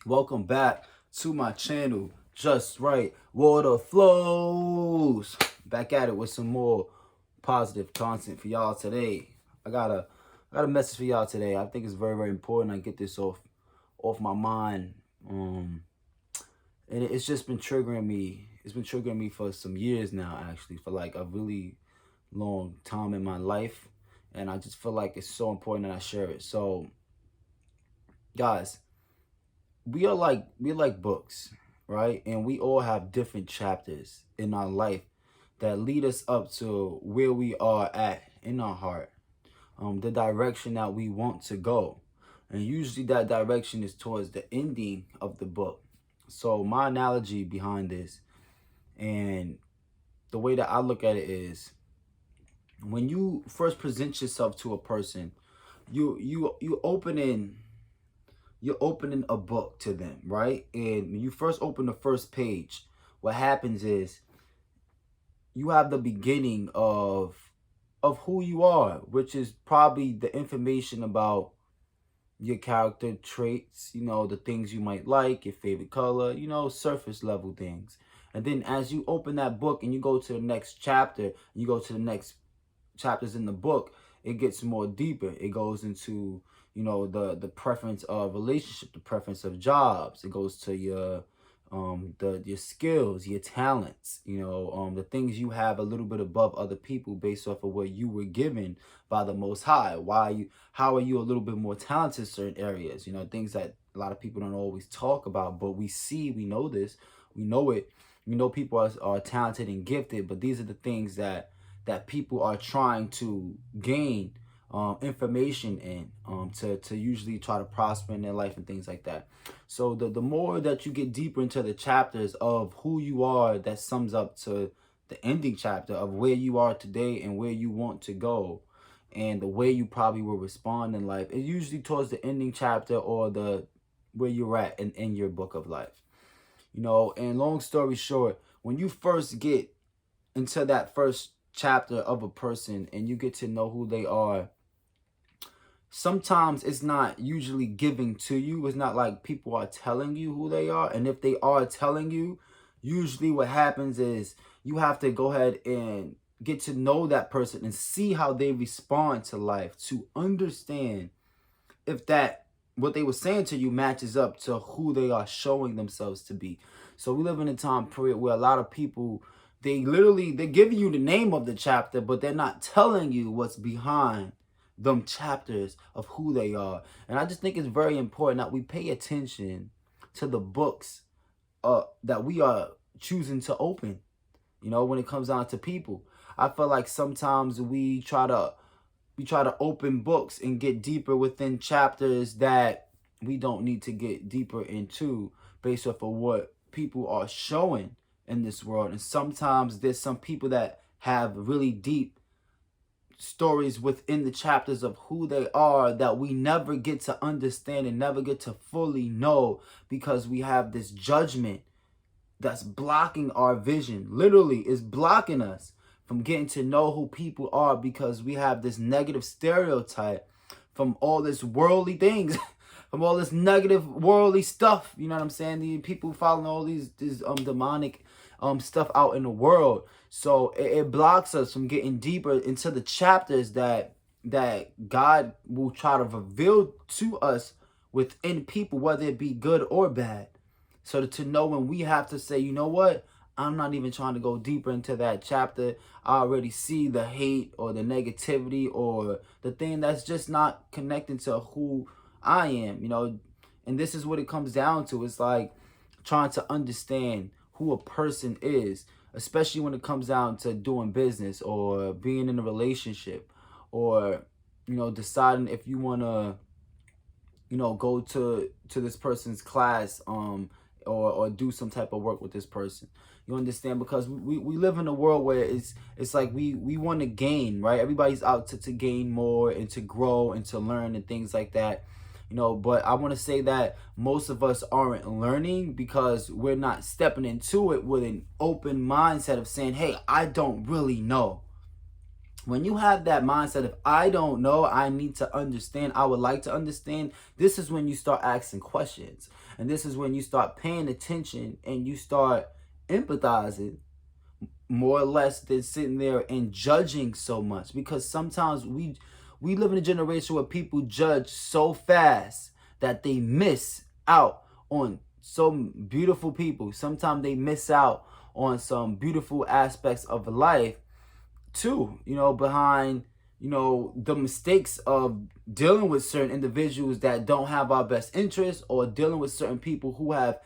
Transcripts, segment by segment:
Welcome back to my channel, Just Right Water Flows. Back at it with some more positive content for y'all today. I got a message for y'all today. I think it's very important I get this off my mind. And it's just been triggering me. It's been triggering me for some years now, actually, for like a really long time in my life. And I just feel like it's so important that I share it. So, guys, we're like books, right? And we all have different chapters in our life that lead us up to where we are at in our heart, the direction that we want to go. And usually that direction is towards the ending of the book. So my analogy behind this and the way that I look at it is when you first present yourself to a person, you you're opening a book to them, right? And when you first open the first page, what happens is you have the beginning of who you are, which is probably the information about your character traits, the things you might like, your favorite color, surface level things. And then as you open that book and you go to the next chapter, you go to the next chapters in the book, it gets more deeper. It goes into, the preference of relationship, the preference of jobs. It goes to your skills, your talents, the things you have a little bit above other people based off of what you were given by the Most High. How are you a little bit more talented in certain areas? Things that a lot of people don't always talk about, but we know this, we know it. We know people are talented and gifted, but these are the things that people are trying to gain information in, to usually try to prosper in their life and things like that. So the more that you get deeper into the chapters of who you are, that sums up to the ending chapter of where you are today and where you want to go and the way you probably will respond in life. It's usually towards the ending chapter or the where you're at in your book of life. And long story short, when you first get into that first chapter of a person and you get to know who they are, sometimes it's not usually giving to you. It's not like people are telling you who they are. And if they are telling you, usually what happens is you have to go ahead and get to know that person and see how they respond to life to understand if that what they were saying to you matches up to who they are showing themselves to be. So we live in a time period where a lot of people, they're giving you the name of the chapter, but they're not telling you what's behind them chapters of who they are. And I just think it's very important that we pay attention to the books that we are choosing to open, when it comes down to people. I feel like sometimes we try to open books and get deeper within chapters that we don't need to get deeper into based off of what people are showing in this world. And sometimes there's some people that have really deep stories within the chapters of who they are that we never get to understand and never get to fully know because we have this judgment that's blocking our vision. Literally, is blocking us from getting to know who people are because we have this negative stereotype from all this worldly things, from all this negative worldly stuff. You know what I'm saying? The people following all these demonic stuff out in the world. So it blocks us from getting deeper into the chapters that God will try to reveal to us within people, whether it be good or bad. So to know when we have to say, you know what? I'm not even trying to go deeper into that chapter. I already see the hate or the negativity or the thing that's just not connecting to who I am, And this is what it comes down to. It's like trying to understand who a person is, especially when it comes down to doing business or being in a relationship or, deciding if you want to, go to this person's class, or do some type of work with this person. You understand? Because we live in a world where it's like we want to gain, right? Everybody's out to gain more and to grow and to learn and things like that. But I want to say that most of us aren't learning because we're not stepping into it with an open mindset of saying, hey, I don't really know. When you have that mindset of, I don't know, I need to understand, I would like to understand, this is when you start asking questions. And this is when you start paying attention and you start empathizing more or less than sitting there and judging so much. Because sometimes we live in a generation where people judge so fast that they miss out on some beautiful people. Sometimes they miss out on some beautiful aspects of life too, behind, the mistakes of dealing with certain individuals that don't have our best interests, or dealing with certain people who have,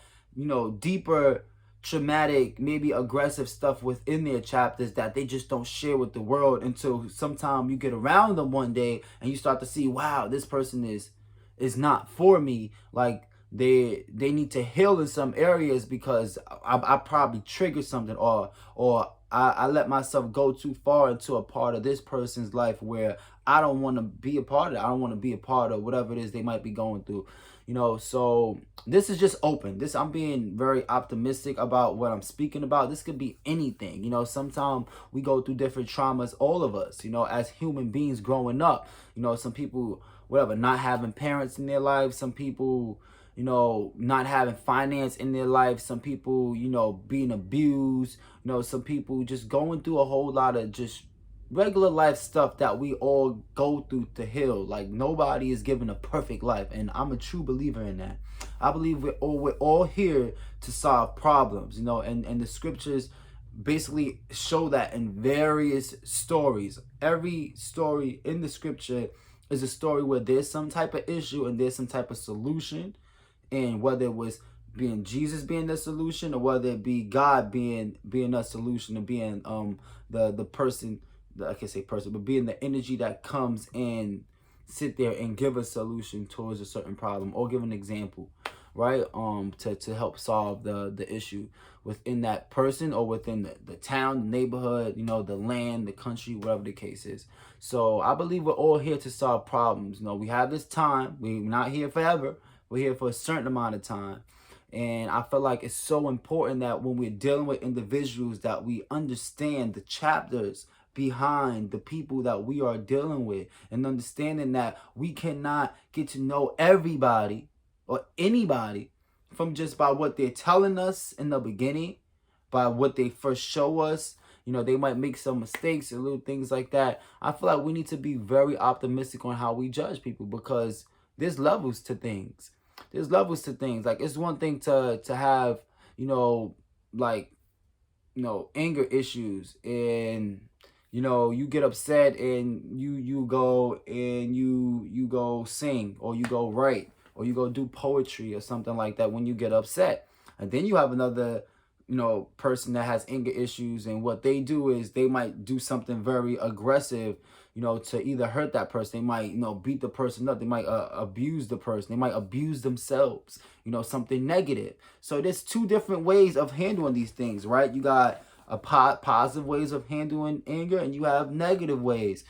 deeper traumatic, maybe aggressive stuff within their chapters that they just don't share with the world until sometime you get around them one day and you start to see, wow, this person is not for me. Like they need to heal in some areas because I probably triggered something, or I let myself go too far into a part of this person's life where I don't want to be a part of it. I don't want to be a part of whatever it is they might be going through. So this is just open. I'm being very optimistic about what I'm speaking about. This could be anything. Sometimes we go through different traumas, all of us, as human beings growing up. Some people, whatever, not having parents in their lives, some people, not having finance in their life, some people, being abused, some people just going through a whole lot of just regular life stuff that we all go through to heal. Like nobody is given a perfect life, and I'm a true believer in that. I believe we're all here to solve problems, and the scriptures basically show that in various stories. Every story in the scripture is a story where there's some type of issue and there's some type of solution, and whether it was being Jesus being the solution, or whether it be God being a solution, and being the person, I can't say person, but being the energy that comes and sit there and give a solution towards a certain problem, or give an example, right? To help solve the issue within that person, or within the town, the neighborhood, the land, the country, whatever the case is. So I believe we're all here to solve problems. We have this time. We're not here forever. We're here for a certain amount of time. And I feel like it's so important that when we're dealing with individuals, that we understand the chapters behind the people that we are dealing with, and understanding that we cannot get to know everybody or anybody from just by what they're telling us in the beginning, by what they first show us. They might make some mistakes and little things like that. I feel like we need to be very optimistic on how we judge people, because there's levels to things. Like it's one thing to have, like, anger issues, and you get upset and you go and you go sing, or you go write, or you go do poetry or something like that when you get upset. And then you have another person that has anger issues, and what they do is they might do something very aggressive, to either hurt that person. They might beat the person up. They might abuse the person. They might abuse themselves, something negative. So there's two different ways of handling these things, right? You got a positive ways of handling anger, and you have negative ways,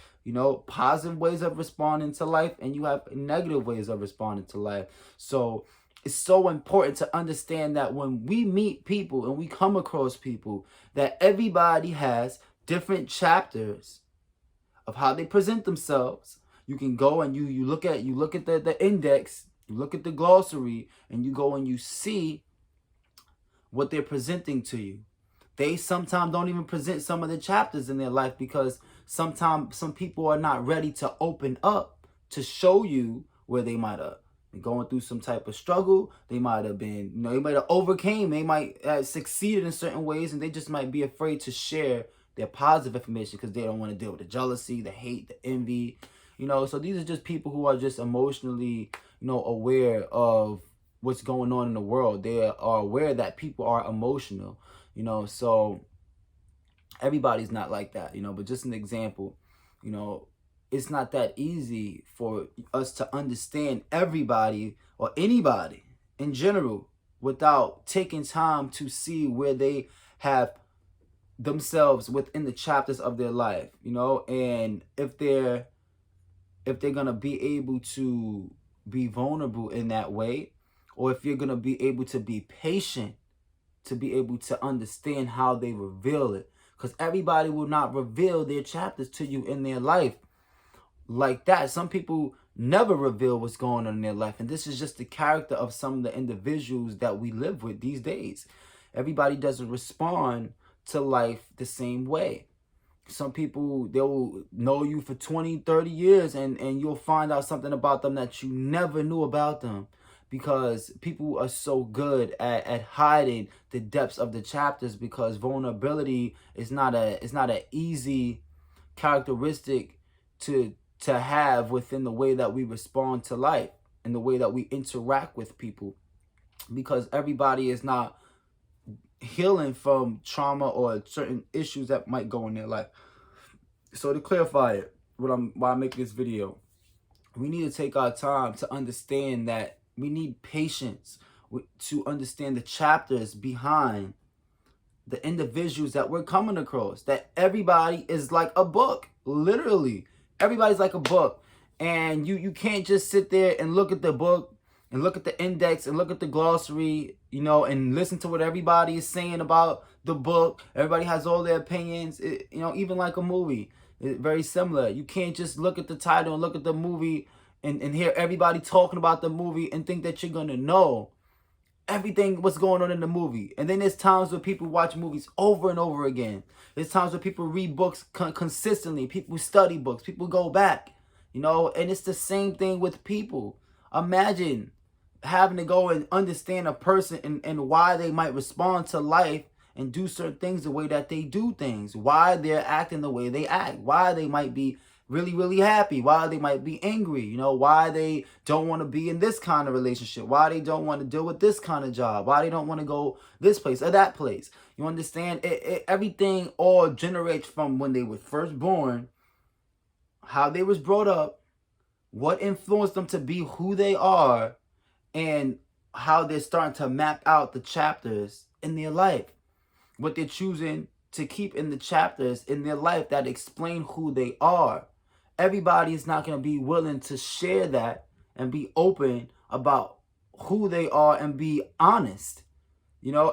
positive ways of responding to life, and you have negative ways of responding to life. So it's so important to understand that when we meet people and we come across people, that everybody has different chapters of how they present themselves. You can go and you look at the index, you look at the glossary, and you go and you see what they're presenting to you. They sometimes don't even present some of the chapters in their life, because sometimes some people are not ready to open up to show you where they might have been going through some type of struggle. They might have been, they might have overcame. They might have succeeded in certain ways, and they just might be afraid to share their positive information because they don't want to deal with the jealousy, the hate, the envy. So these are just people who are just emotionally, aware of what's going on in the world. They are aware that people are emotional. So everybody's not like that, but just an example, it's not that easy for us to understand everybody or anybody in general without taking time to see where they have themselves within the chapters of their life, and if they're gonna be able to be vulnerable in that way, or if you're gonna be able to be patient, to be able to understand how they reveal it. Because everybody will not reveal their chapters to you in their life like that. Some people never reveal what's going on in their life. And this is just the character of some of the individuals that we live with these days. Everybody doesn't respond to life the same way. Some people, they'll know you for 20, 30 years and you'll find out something about them that you never knew about them, because people are so good at hiding the depths of the chapters, because vulnerability is not an easy characteristic to have within the way that we respond to life and the way that we interact with people, because everybody is not healing from trauma or certain issues that might go in their life. So to clarify it, why I'm making this video, we need to take our time to understand that we need patience to understand the chapters behind the individuals that we're coming across. That everybody is like a book. Literally, everybody's like a book. And you can't just sit there and look at the book and look at the index and look at the glossary, and listen to what everybody is saying about the book. Everybody has all their opinions, even like a movie. It's very similar. You can't just look at the title and look at the movie and hear everybody talking about the movie and think that you're going to know everything what's going on in the movie. And then there's times where people watch movies over and over again. There's times where people read books consistently. People study books. People go back, and it's the same thing with people. Imagine having to go and understand a person and why they might respond to life and do certain things the way that they do things, why they're acting the way they act, why they might be really, really happy, why they might be angry, why they don't want to be in this kind of relationship, why they don't want to deal with this kind of job, why they don't want to go this place or that place. You understand? Everything all generates from when they were first born, how they was brought up, what influenced them to be who they are, and how they're starting to map out the chapters in their life. What they're choosing to keep in the chapters in their life that explain who they are. Everybody is not going to be willing to share that and be open about who they are and be honest.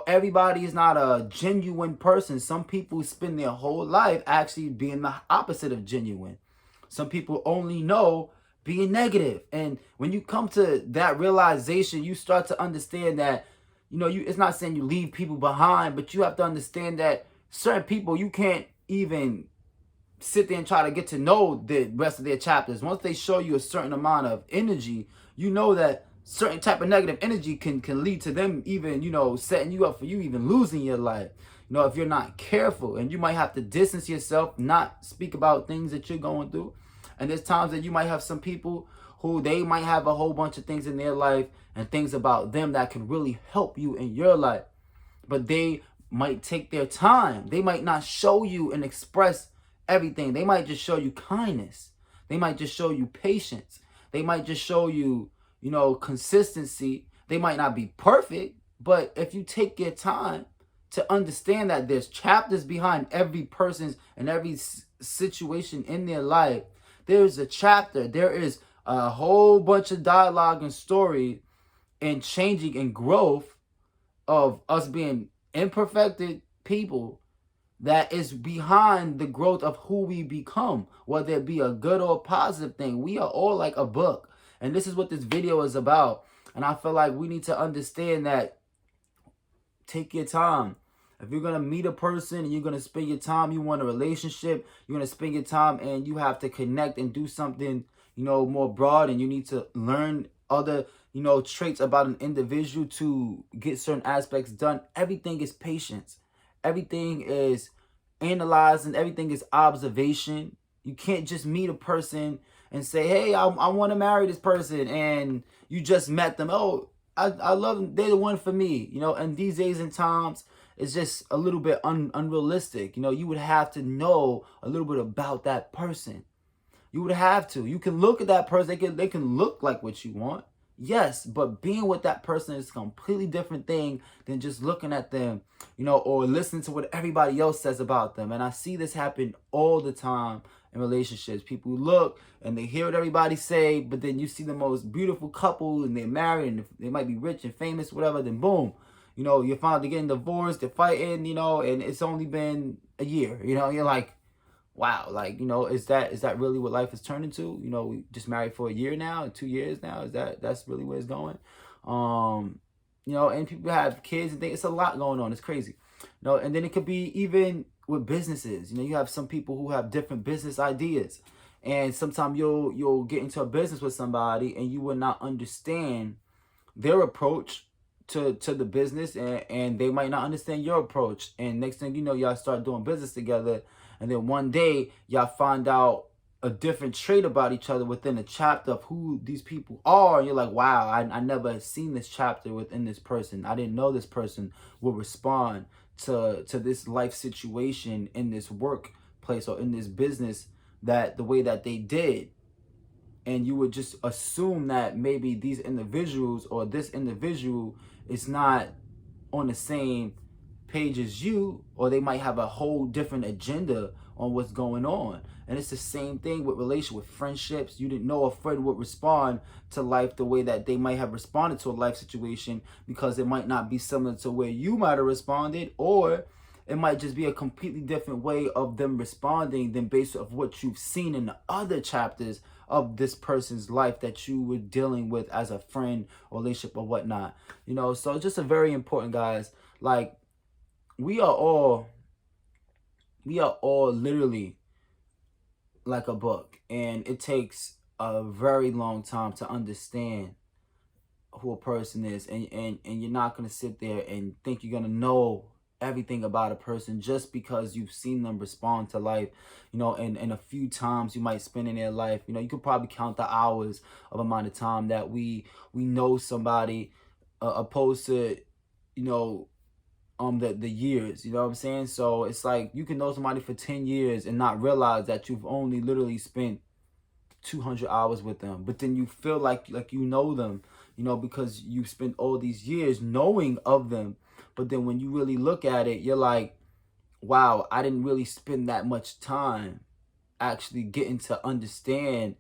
Everybody is not a genuine person. Some people spend their whole life actually being the opposite of genuine. Some people only know being negative. And when you come to that realization, you start to understand that, it's not saying you leave people behind, but you have to understand that certain people, you can't even sit there and try to get to know the rest of their chapters. Once they show you a certain amount of energy, you know that certain type of negative energy can lead to them even, setting you up for you even losing your life. If you're not careful, and you might have to distance yourself, not speak about things that you're going through. And there's times that you might have some people who they might have a whole bunch of things in their life and things about them that can really help you in your life. But they might take their time. They might not show you and express everything. They might just show you kindness. They might just show you patience. They might just show you, consistency. They might not be perfect, but if you take your time to understand that there's chapters behind every person's and every situation in their life, there's a chapter. There is a whole bunch of dialogue and story and changing and growth of us being imperfected people that is behind the growth of who we become, whether it be a good or a positive thing. We are all like a book. And this is what this video is about. And I feel like we need to understand that. Take your time. If you're going to meet a person and you're going to spend your time, you want a relationship, you're going to spend your time and you have to connect and do something, more broad, and you need to learn other, traits about an individual to get certain aspects done. Everything is patience. Everything is analyzing. Everything is observation. You can't just meet a person and say, hey, I want to marry this person. And you just met them. Oh, I love them. They're the one for me. And these days and times, it's just a little bit unrealistic. You would have to know a little bit about that person. You would have to. You can look at that person. They can look like what you want. Yes, but being with that person is a completely different thing than just looking at them, or listening to what everybody else says about them. And I see this happen all the time in relationships. People look and they hear what everybody say, but then you see the most beautiful couple and they're married and they might be rich and famous, whatever, then boom, you're finally getting divorced, they're fighting, and it's only been a year, you're like, wow, like, is that really what life has turned into? We just married for a year now, 2 years now. That's really where it's going? Um, and people have kids and things. It's a lot going on. It's crazy. And then it could be even with businesses. You have some people who have different business ideas. And sometimes you'll get into a business with somebody and you will not understand their approach to the business, and they might not understand your approach. And next thing you know, y'all start doing business together, and then one day y'all find out a different trait about each other within a chapter of who these people are, and you're like, wow, I never seen this chapter within this person. I didn't know this person would respond to this life situation in this workplace or in this business that the way that they did. And you would just assume that maybe these individuals or this individual is not on the same page as you, or they might have a whole different agenda on what's going on. And it's the same thing with with friendships. You didn't know a friend would respond to life the way that they might have responded to a life situation, because it might not be similar to where you might have responded, or it might just be a completely different way of them responding than based off what you've seen in the other chapters of this person's life that you were dealing with as a friend or relationship or whatnot. So just a very important, guys. Like, we are all literally like a book, and it takes a very long time to understand who a person is, and you're not going to sit there and think you're going to know everything about a person just because you've seen them respond to life, and a few times you might spend in their life. You could probably count the hours of amount of time that we know somebody, opposed to, the years. You know what I'm saying? So it's like you can know somebody for 10 years and not realize that you've only literally spent 200 hours with them, but then you feel like you know them, because you spent all these years knowing of them. But then when you really look at it, you're like, wow, I didn't really spend that much time actually getting to understand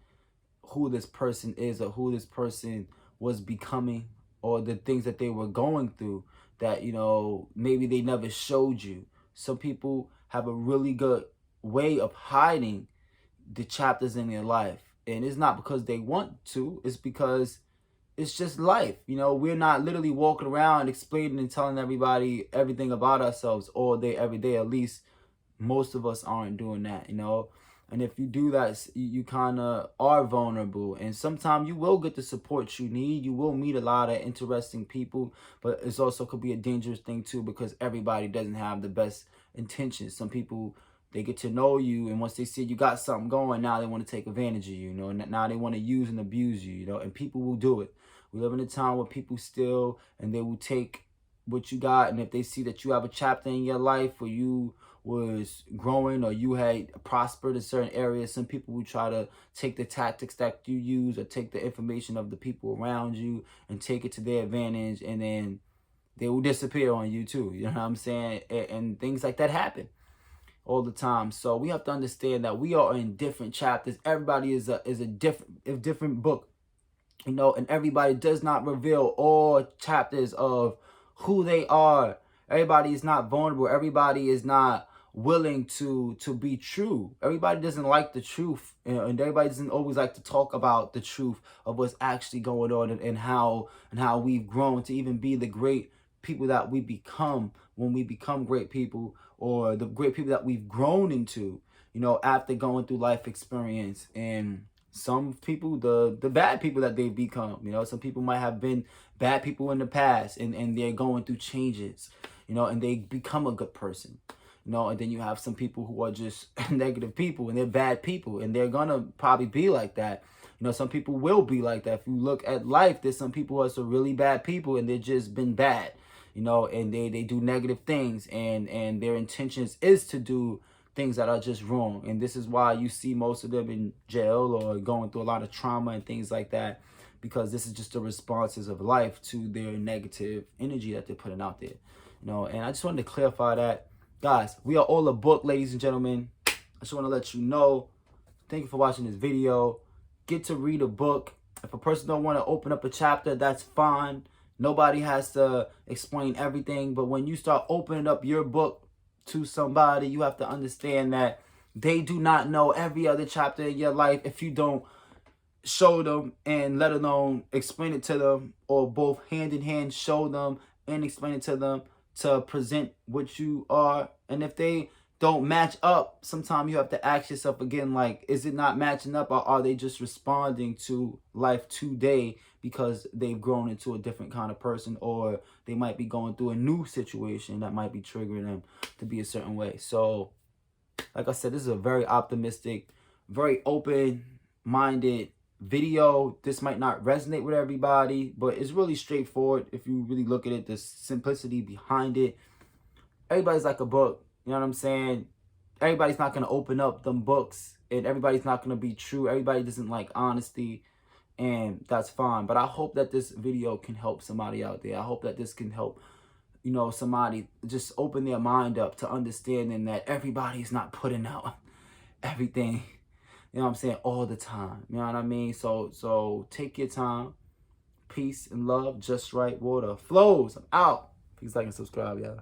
who this person is, or who this person was becoming, or the things that they were going through that, maybe they never showed you. Some people have a really good way of hiding the chapters in their life. And it's not because they want to, it's because it's just life. We're not literally walking around explaining and telling everybody everything about ourselves all day, every day. At least most of us aren't doing that, And if you do that, you kind of are vulnerable. And sometimes you will get the support you need. You will meet a lot of interesting people, but it's also could be a dangerous thing too, because everybody doesn't have the best intentions. Some people, they get to know you, and once they see you got something going, now they want to take advantage of you, and now they want to use and abuse you, and people will do it. We live in a time where people steal, and they will take what you got, and if they see that you have a chapter in your life where you was growing or you had prospered in certain areas, some people will try to take the tactics that you use or take the information of the people around you and take it to their advantage, and then they will disappear on you too. You know what I'm saying? And things like that happen all the time. So we have to understand that we are in different chapters. Everybody is a different book, and everybody does not reveal all chapters of who they are. Everybody is not vulnerable. Everybody is not willing to be true. Everybody doesn't like the truth, and everybody doesn't always like to talk about the truth of what's actually going on, and how we've grown to even be the great people that we become when we become great people, or the great people that we've grown into, after going through life experience. And some people, the bad people that they've become, some people might have been bad people in the past, and they're going through changes, and they become a good person, and then you have some people who are just negative people, and they're bad people, and they're gonna probably be like that. Some people will be like that. If you look at life, there's some people who are some really bad people, and they've just been bad, and they do negative things, and their intentions is to do things that are just wrong. And this is why you see most of them in jail or going through a lot of trauma and things like that, because this is just the responses of life to their negative energy that they're putting out there. And I just wanted to clarify that. Guys, we are all a book, ladies and gentlemen. I just want to let you know. Thank you for watching this video. Get to read a book. If a person don't want to open up a chapter, that's fine. Nobody has to explain everything. But when you start opening up your book to somebody, you have to understand that They do not know every other chapter in your life if you don't show them and let alone explain it to them, or both hand in hand show them and explain it to them to present what you are. And if they don't match up, sometimes you have to ask yourself again, like, is it not matching up, or are they just responding to life today because they've grown into a different kind of person, or they might be going through a new situation that might be triggering them to be a certain way. So like I said, this is a very optimistic, very open-minded video. This might not resonate with everybody, but it's really straightforward if you really look at it, the simplicity behind it. Everybody's like a book, you know what I'm saying? Everybody's not going to open up them books, and everybody's not going to be true. Everybody doesn't like honesty, and that's fine. But I hope that this video can help somebody out there. I hope that this can help, you know, somebody just open their mind up to understanding that everybody's not putting out everything, you know what I'm saying, all the time. You know what I mean? So take your time. Peace and love. Just right water flows. I'm out. Please like and subscribe, y'all.